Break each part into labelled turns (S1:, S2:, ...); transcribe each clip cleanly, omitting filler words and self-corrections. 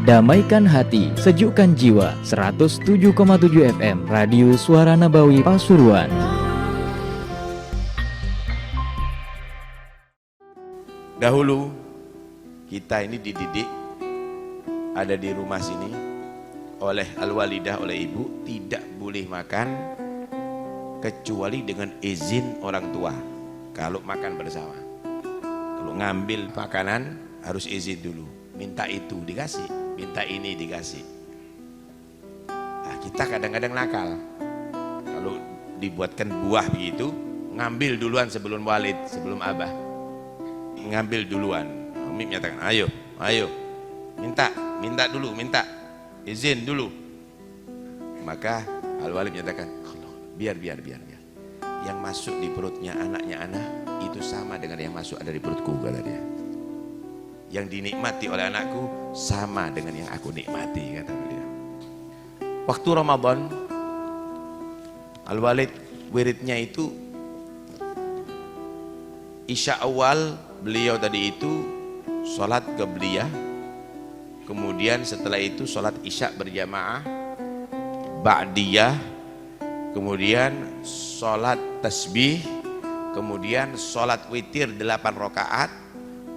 S1: Damaikan hati, sejukkan jiwa. 107,7 FM Radio Suara Nabawi Pasuruan.
S2: Dahulu kita ini dididik ada di rumah sini oleh al-walidah, oleh ibu, tidak boleh makan kecuali dengan izin orang tua. Kalau makan bersama, kalau ngambil makanan harus izin dulu, minta itu dikasih, minta ini dikasih. Nah, kita kadang-kadang nakal, kalau dibuatkan buah begitu, ngambil duluan sebelum walid, sebelum abah, ngambil duluan. Umi menyatakan ayo minta dulu, minta izin dulu. Maka al-walid menyatakan biar yang masuk di perutnya anaknya anak itu sama dengan yang masuk ada di perutku, kata dia. Yang dinikmati oleh anakku sama dengan yang aku nikmati, kata dia. Waktu Ramadan al-walid wiridnya itu isya awal, beliau tadi itu sholat qabliyah, kemudian setelah itu sholat isya berjamaah, ba'diyah, kemudian sholat tasbih, kemudian sholat witir 8 rakaat,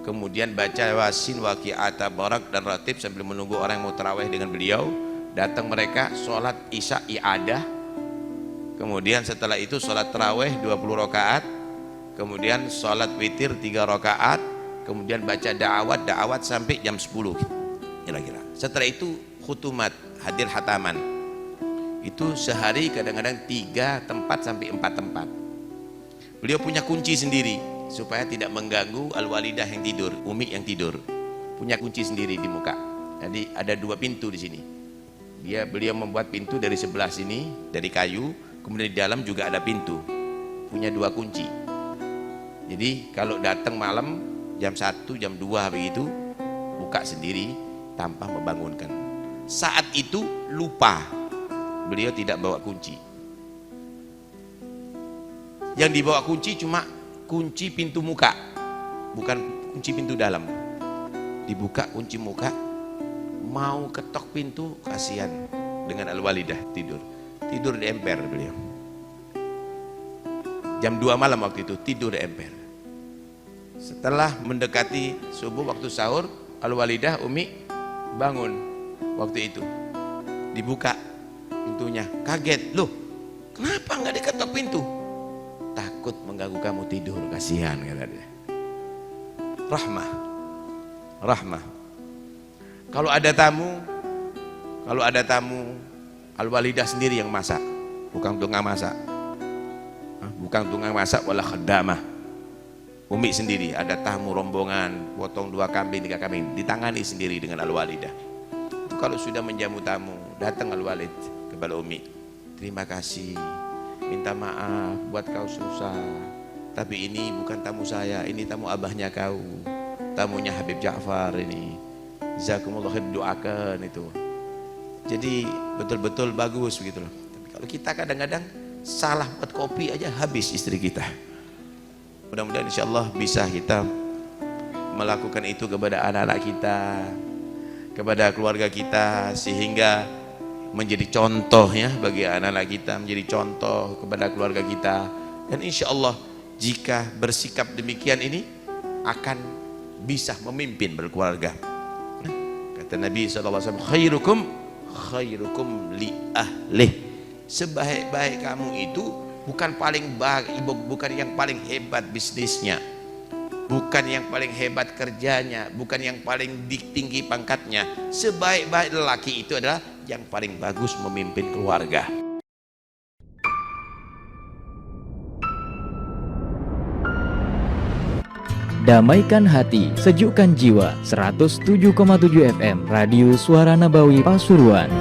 S2: kemudian baca Yasin, Waqi'ah, Tabarak dan Ratib sambil menunggu orang yang mau tarawih dengan beliau. Datang mereka sholat isya i'adah, kemudian setelah itu sholat tarawih 20 rakaat, kemudian sholat witir 3 rakaat, kemudian baca da'awat sampai jam 10 kira-kira. Setelah itu khutumat, hadir hataman. Itu sehari kadang-kadang 3 tempat sampai 4 tempat. Beliau punya kunci sendiri supaya tidak mengganggu al-walidah yang tidur, umi yang tidur. Punya kunci sendiri di muka. Jadi ada 2 pintu di sini. Beliau membuat pintu dari sebelah sini dari kayu, kemudian di dalam juga ada pintu. Punya 2 kunci. Jadi kalau datang malam jam 1, jam 2 begitu, buka sendiri tanpa membangunkan. Saat itu lupa, beliau tidak bawa kunci. Yang dibawa kunci cuma kunci pintu muka, bukan kunci pintu dalam. Dibuka kunci muka, mau ketok pintu, kasihan dengan al-walidah tidur di emper beliau. Jam 2 malam waktu itu tidur di emper. Setelah mendekati subuh waktu sahur, al-walidah umi bangun waktu itu, dibuka pintunya, kaget, loh kenapa nggak diketok pintu? Takut mengganggu kamu tidur, kasihan, kata dia. Rahmah. Kalau ada tamu al-walidah sendiri yang masak, bukan tukang masak wala khadamah. Umi sendiri, ada tamu rombongan, potong 2 kambing, 3 kambing, ditangani sendiri dengan al-walidah. Itu kalau sudah menjamu tamu, datang al-walid kepada umi, terima kasih, minta maaf buat kau susah, tapi ini bukan tamu saya, ini tamu abahnya kau, tamunya Habib Ja'far ini, jazakumullah khair, doakan itu. Jadi betul-betul bagus begitu loh. Tapi kalau kita kadang-kadang salah buat kopi aja habis istri kita. Mudah-mudahan insyaallah bisa kita melakukan itu kepada anak-anak kita, kepada keluarga kita, sehingga menjadi contoh ya bagi anak-anak kita, menjadi contoh kepada keluarga kita. Dan insyaallah jika bersikap demikian ini akan bisa memimpin berkeluarga. Kata Nabi SAW, khairukum li ahlih. Sebaik-baik kamu itu bukan bukan yang paling hebat bisnisnya, bukan yang paling hebat kerjanya, bukan yang paling tinggi pangkatnya. Sebaik-baik lelaki itu adalah yang paling bagus memimpin keluarga.
S1: Damaikan hati, sejukkan jiwa. 107,7 FM Radio Suara Nabawi Pasuruan.